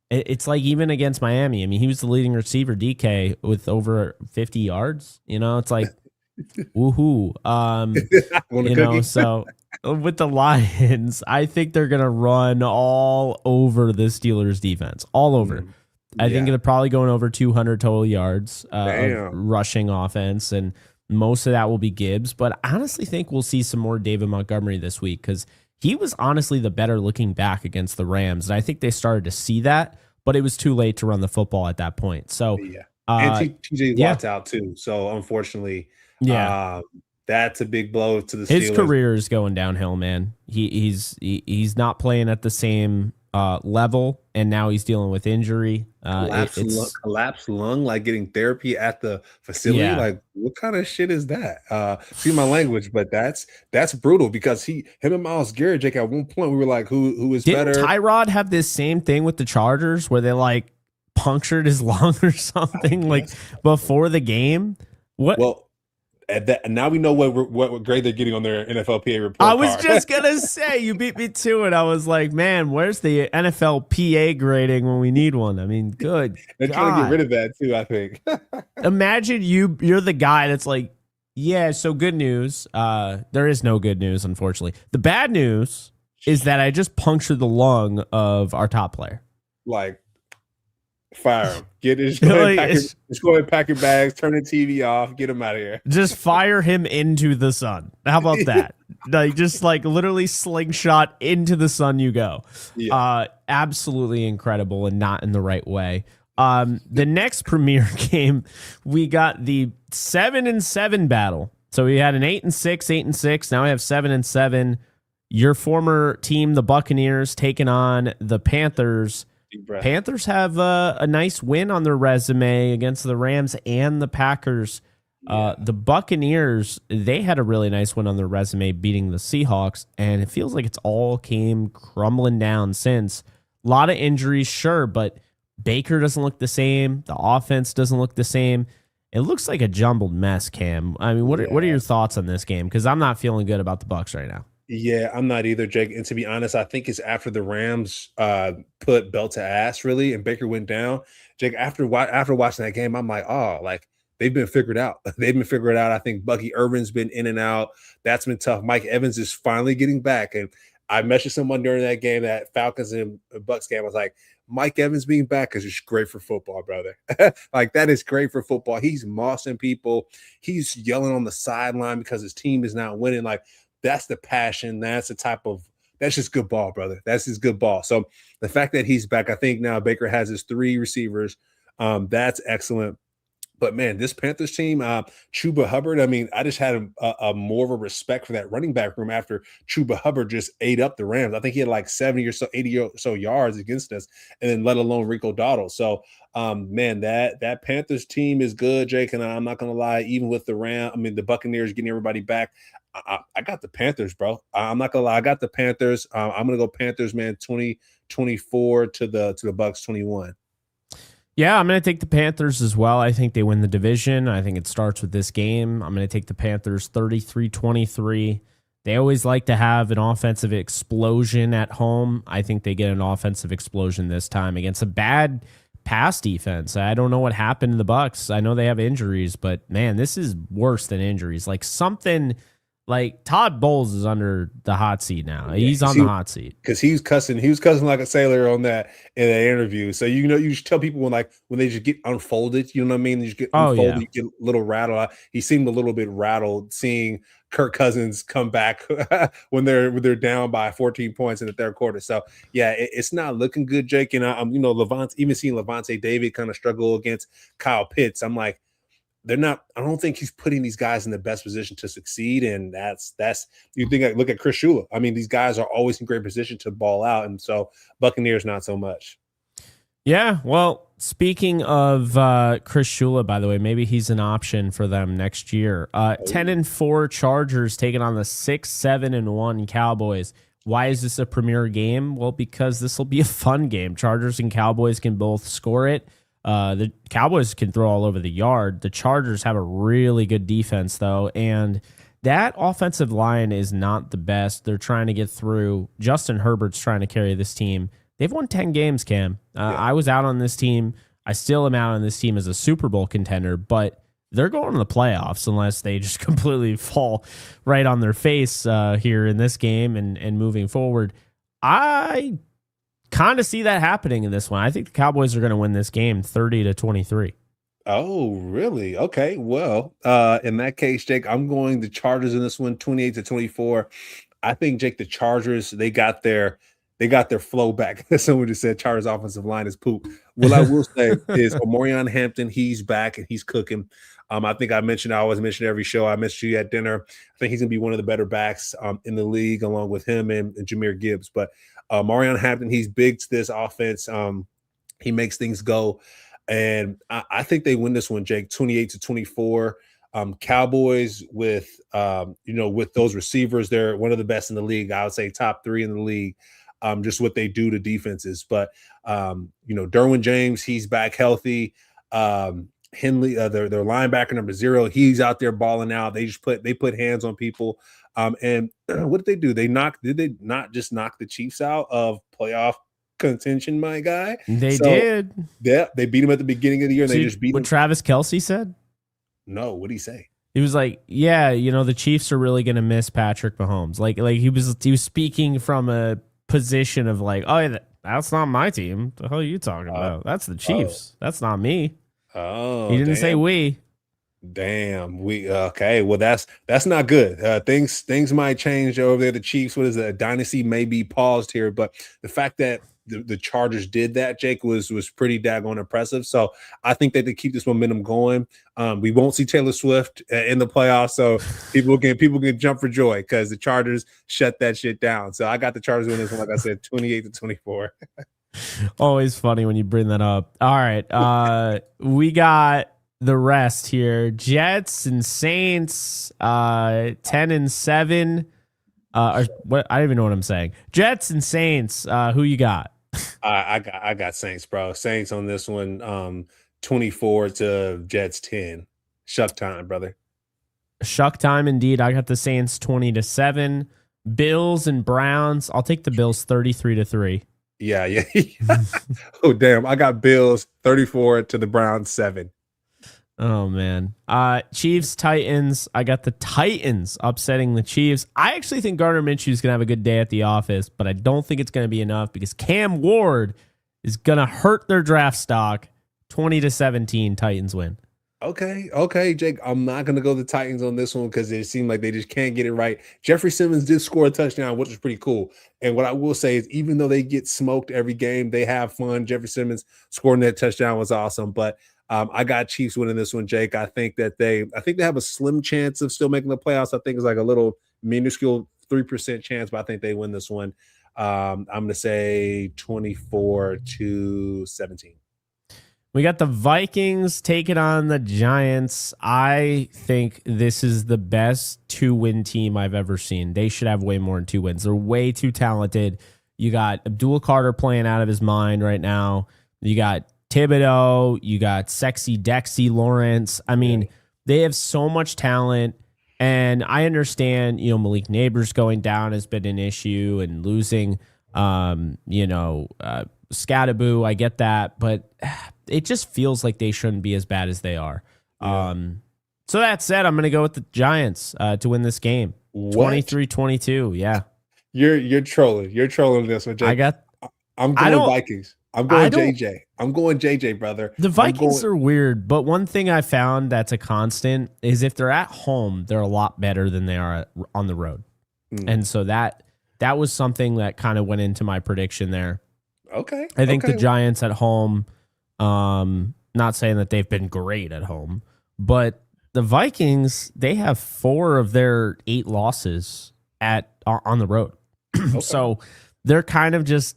it's like even against Miami. I mean, he was the leading receiver, DK, with over 50 yards. It's like, woohoo. So with the Lions, I think they're going to run all over the Steelers defense. All over. I think they're probably going over 200 total yards of rushing offense, and most of that will be Gibbs, but I honestly think we'll see some more David Montgomery this week because he was honestly the better looking back against the Rams. And I think they started to see that, but it was too late to run the football at that point. So, and TJ Watt's out too. So, unfortunately, that's a big blow to the Steelers. His career is going downhill, man. He's not playing at the same level, and now he's dealing with injury. Collapsed lung, like getting therapy at the facility. Like, what kind of shit is that? See my language, but that's brutal because him and Myles Garrett, Jake, at one point we were like, who is better? Didn't Tyrod have this same thing with the Chargers where they like punctured his lung or something like before the game? What? Well, now we know what grade they're getting on their NFLPA report. I was just gonna say, you beat me to it. I was like, man, where's the NFLPA grading when we need one? I mean, good. They're trying to get rid of that too, I think. Imagine you're the guy that's like, yeah, so good news. There is no good news, unfortunately. The bad news is that I just punctured the lung of our top player. Like, fire him. Just go ahead, pack your bags, turn the TV off, get him out of here. Just fire him into the sun. How about that? Just like literally slingshot into the sun you go. Absolutely incredible and not in the right way. The next premier game, we got the 7-7 battle. So we had an 8-6, 8-6. Now we have 7-7. Your former team, the Buccaneers, taking on the Panthers. Panthers have a nice win on their resume against the Rams and the Packers. The Buccaneers, they had a really nice win on their resume beating the Seahawks, and it feels like it's all came crumbling down since. A lot of injuries, sure, but Baker doesn't look the same. The offense doesn't look the same. It looks like a jumbled mess, Cam. I mean, what are your thoughts on this game? Because I'm not feeling good about the Bucs right now. Yeah, I'm not either, Jake. And to be honest, I think it's after the Rams put belt to ass, really, and Baker went down. Jake, after watching that game, I'm like, oh, like they've been figured out. They've been figured out. I think Bucky Irvin's been in and out. That's been tough. Mike Evans is finally getting back. And I messaged someone during that game, that Falcons and Bucks game. I was like, Mike Evans being back is just great for football, brother. Like, that is great for football. He's mossing people. He's yelling on the sideline because his team is not winning. Like, that's the passion. That's the type of that's just good ball, brother. That's just good ball. So the fact that he's back, I think now Baker has his 3 receivers. That's excellent. But man, this Panthers team, Chuba Hubbard, I mean, I just had a more of a respect for that running back room after Chuba Hubbard just ate up the Rams. I think he had like 70 or so, 80 or so yards against us, and then let alone Rico Dowdle. So, man, that Panthers team is good, Jake. And I'm not gonna lie, even with the Buccaneers getting everybody back, I got the Panthers, bro. I'm not gonna lie, I got the Panthers. I'm gonna go Panthers, man. 2024 to the Bucks 21. Yeah, I'm going to take the Panthers as well. I think they win the division. I think it starts with this game. I'm going to take the Panthers 33-23. They always like to have an offensive explosion at home. I think they get an offensive explosion this time against a bad pass defense. I don't know what happened to the Bucks. I know they have injuries, but man, this is worse than injuries. Like something like Todd Bowles is under the hot seat now. He's on the hot seat because he was cussing like a sailor on that in that interview. So you should tell people when they just get unfolded. You know what I mean? You just get unfolded. You get a little rattled. He seemed a little bit rattled seeing Kirk Cousins come back when they're down by 14 points in the third quarter. So yeah, it's not looking good, Jake. And even seeing Levante David kind of struggle against Kyle Pitts. I'm like, I don't think he's putting these guys in the best position to succeed. And that's you think I look at Chris Shula. I mean, these guys are always in great position to ball out. And so Buccaneers, not so much. Yeah. Well, speaking of Chris Shula, by the way, maybe he's an option for them next year. 10-4 Chargers taking on the 6-7-1 Cowboys. Why is this a premier game? Well, because this will be a fun game. Chargers and Cowboys can both score it. The Cowboys can throw all over the yard. The Chargers have a really good defense, though, and that offensive line is not the best. They're trying to get through. Justin Herbert's trying to carry this team. They've won 10 games, Cam. I was out on this team. I still am out on this team as a Super Bowl contender, but they're going to the playoffs unless they just completely fall right on their face here in this game and moving forward. I kind of see that happening in this one. I think the Cowboys are going to win this game 30-23. Oh, really? Okay. Well, in that case, Jake, I'm going the Chargers in this one, 28-24. I think, Jake, the Chargers, they got their flow back. Someone just said Chargers offensive line is poop. What I will say is Omarion Hampton, he's back and he's cooking. I think I always mention every show. I mentioned you at dinner. I think he's going to be one of the better backs in the league along with him and Jahmyr Gibbs. But Omarion Hampton, he's big to this offense. He makes things go. And I think they win this one, Jake, 28-24. Cowboys with those receivers, they're one of the best in the league. I would say top 3 in the league. Just what they do to defenses. But Derwin James, he's back healthy. Henley, their linebacker number 0, he's out there balling out. They put hands on people. And what did they do? Did they not just knock the Chiefs out of playoff contention, my guy? They did. Yeah, they beat him at the beginning of the year. And they just beat him. What Travis Kelce said? No, what did he say? He was like, yeah, the Chiefs are really going to miss Patrick Mahomes. Like he was speaking from a position of like, oh, yeah, that's not my team. What the hell are you talking about? That's the Chiefs. That's not me. Oh, he didn't say we. Damn, we okay. Well, that's not good. Things might change over there. The Chiefs, what is it? A dynasty may be paused here, but the fact that the Chargers did that, Jake, was pretty daggone impressive. So I think that they keep this momentum going. We won't see Taylor Swift in the playoffs, so people can jump for joy because the Chargers shut that shit down. So I got the Chargers winning this one, like I said, 28-24. Always funny when you bring that up. All right, we got the rest here. Jets and Saints, 10-7. Or what? I don't even know what I'm saying. Jets and Saints. Who you got? I got Saints, bro. Saints on this one. 24 to Jets 10. Shuck time, brother. Shuck time, indeed. I got the Saints 20-7. Bills and Browns. I'll take the Bills 33-3. Yeah. Oh damn! I got Bills 34 to the Browns 7. Oh man. Chiefs, Titans. I got the Titans upsetting the Chiefs. I actually think Gardner Minshew is gonna have a good day at the office, but I don't think it's gonna be enough because Cam Ward is gonna hurt their draft stock. 20-17, Titans win. Okay, Jake. I'm not gonna go the Titans on this one because it seemed like they just can't get it right. Jeffrey Simmons did score a touchdown, which was pretty cool. And what I will say is, even though they get smoked every game, they have fun. Jeffrey Simmons scoring that touchdown was awesome. But I got Chiefs winning this one, Jake. I think they have a slim chance of still making the playoffs. I think it's like a little minuscule 3% chance, but I think they win this one. I'm gonna say 24-17. We got the Vikings taking on the Giants. I think this is the best 2-win team I've ever seen. They should have way more than 2 wins. They're way too talented. You got Abdul Carter playing out of his mind right now. You got Thibodeau. You got sexy Dexy Lawrence. I mean, they have so much talent. And I understand, Malik Neighbors going down has been an issue and losing, Scattaboo. I get that. But it just feels like they shouldn't be as bad as they are. Yeah. So that said, I'm going to go with the Giants to win this game. 23-22. Yeah. You're trolling. You're trolling this one, Jake. I'm going Vikings. I'm going JJ. I'm going JJ, brother. The Vikings are weird, but one thing I found that's a constant is if they're at home, they're a lot better than they are on the road. And so that was something that kind of went into my prediction there. Okay. I think the Giants at home, not saying that they've been great at home, but the Vikings, they have 4 of their 8 losses on the road. So they're kind of just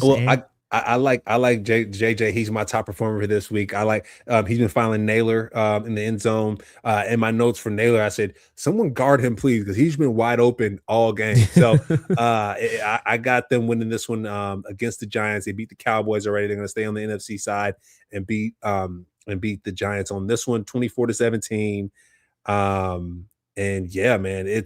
Well, I like JJ. He's my top performer for this week. I like he's been filing Naylor in the end zone. In my notes for Naylor, I said someone guard him, please, because he's been wide open all game. So I got them winning this one against the Giants. They beat the Cowboys already. They're going to stay on the NFC side and beat the Giants on this one, 24-17. And yeah, man,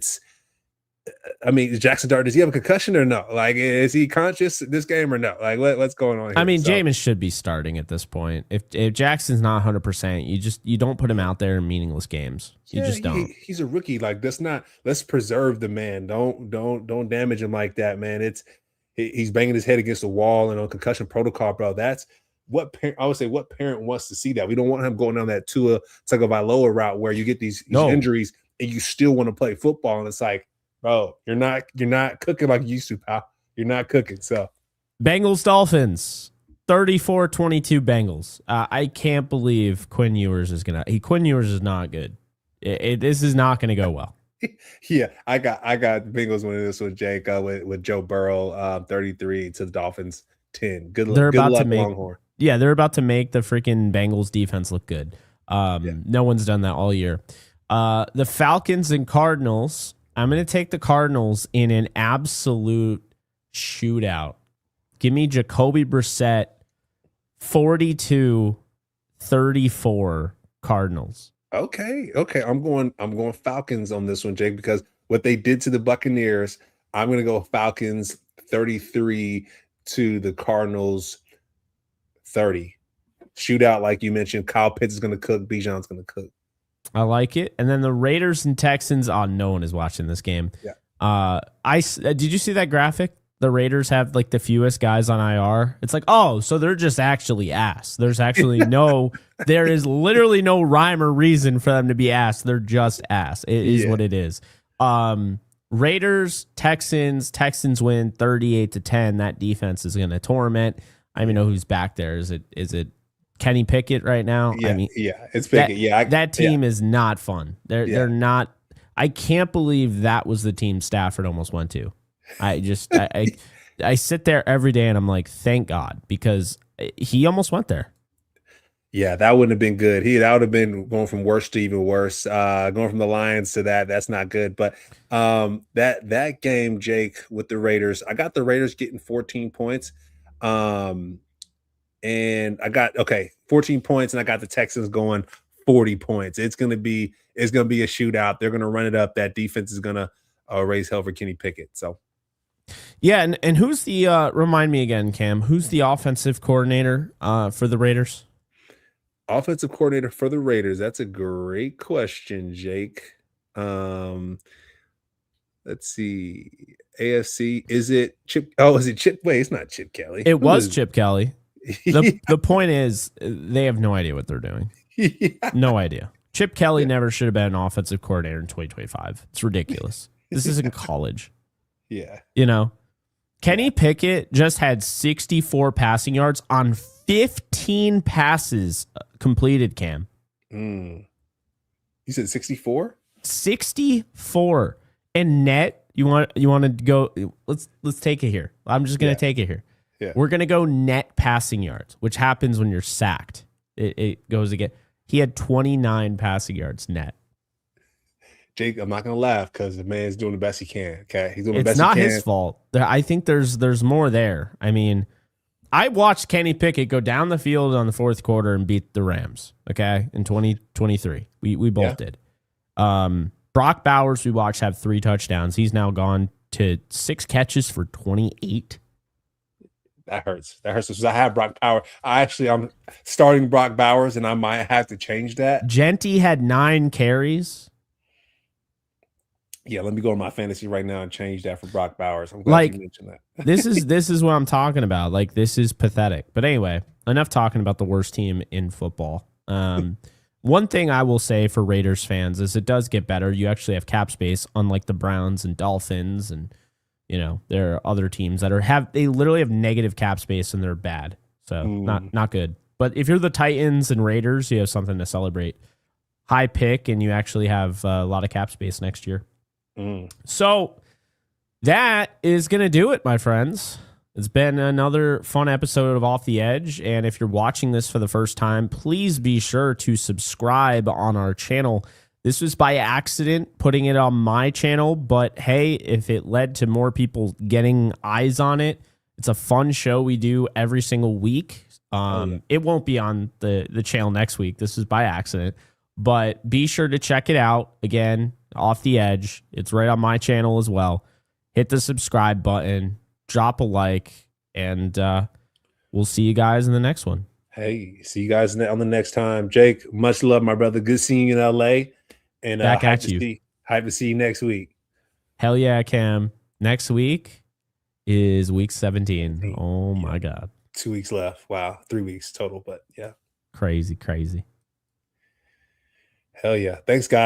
Jackson Dart, does he have a concussion or no? Like, is he conscious this game or no? Like, what's going on here? Jameis should be starting at this point. If Jackson's not 100%, you don't put him out there in meaningless games. You just don't. He's a rookie. Like, let's preserve the man. Don't damage him like that, man. He's banging his head against the wall and on concussion protocol, bro. That's what parent wants to see that. We don't want him going down that Tua Tagovailoa route where you get these injuries and you still want to play football. And it's like, bro, you're not cooking like you used to, pal. You're not cooking. So, Bengals Dolphins 34-22 Bengals. I can't believe Quinn Ewers is Quinn Ewers is not good. This is not gonna go well. Yeah, I got Bengals winning this with Jake with Joe Burrow 33 to the Dolphins 10. Good luck, Longhorn. Yeah, they're about to make the freaking Bengals defense look good. No one's done that all year. The Falcons and Cardinals. I'm going to take the Cardinals in an absolute shootout. Give me Jacoby Brissett, 42-34 Cardinals. Okay. I'm going Falcons on this one, Jake, because what they did to the Buccaneers, I'm going to go Falcons 33 to the Cardinals 30. Shootout, like you mentioned. Kyle Pitts is going to cook. Bijan's going to cook. I like it. And then the Raiders and Texans. No one is watching this game. Yeah. Did you see that graphic? The Raiders have like the fewest guys on IR. It's like, so they're just actually ass. There's actually there is literally no rhyme or reason for them to be ass. They're just ass. It is what it is. Raiders, Texans win 38-10. That defense is going to torment. I don't even know who's back there. Is it Kenny Pickett right now? Yeah, it's Pickett. That team is not fun. They're not. I can't believe that was the team Stafford almost went to. I sit there every day and I'm like, thank God, because he almost went there. Yeah, that wouldn't have been good. That would have been going from worse to even worse. Going from the Lions to that's not good. But that game, Jake, with the Raiders, I got the Raiders getting 14 points. And I got 14 points, and I got the Texans going 40 points. It's gonna be a shootout. They're gonna run it up. That defense is gonna raise hell for Kenny Pickett. So, yeah, and who's the remind me again, Cam? Who's the offensive coordinator for the Raiders? Offensive coordinator for the Raiders. That's a great question, Jake. Let's see. AFC. Is it Chip? Oh, is it Chip? Wait, it's not Chip Kelly. It Who was is Chip Kelly. The point is they have no idea what they're doing. Yeah. No idea. Chip Kelly never should have been an offensive coordinator in 2025. It's ridiculous. This isn't college. Yeah. You know, Kenny Pickett just had 64 passing yards on 15 passes completed, Cam. You said 64? 64. And net, you want to go, let's take it here. I'm just going to take it here. Yeah. We're going to go net passing yards, which happens when you're sacked. It goes again. He had 29 passing yards net. Jake, I'm not going to laugh because the man's doing the best he can. Okay. He's doing the It's best he not can. his fault. I think there's more there. I mean, I watched Kenny Pickett go down the field on the fourth quarter and beat the Rams, okay, in 2023. We both did. Brock Bowers, we watched have 3 touchdowns. He's now gone to 6 catches for 28. That hurts. That hurts because I have Brock Bowers. I'm starting Brock Bowers, and I might have to change that. Genty had 9 carries. Yeah, let me go to my fantasy right now and change that for Brock Bowers. I'm glad you mentioned that. this is what I'm talking about. Like, this is pathetic. But anyway, enough talking about the worst team in football. One thing I will say for Raiders fans is it does get better. You actually have cap space, unlike the Browns and Dolphins, and you know there are other teams that they literally have negative cap space and they're bad. So not good. But if you're the Titans and Raiders, you have something to celebrate. High pick, and you actually have a lot of cap space next year. So that is going to do it, my friends. It's been another fun episode of Off the Edge. And if you're watching this for the first time, please be sure to subscribe on our channel. This was by accident, putting it on my channel. But hey, if it led to more people getting eyes on it, it's a fun show we do every single week. It won't be on the channel next week. This is by accident. But be sure to check it out. Again, Off the Edge. It's right on my channel as well. Hit the subscribe button, drop a like, and we'll see you guys in the next one. Hey, see you guys on the next time. Jake, much love, my brother. Good seeing you in LA. And back at you. Hype to see you next week. Hell yeah, Cam. Next week is week 17. Oh, my God. 2 weeks left. Wow. 3 weeks total, but yeah. Crazy. Hell yeah. Thanks, guys.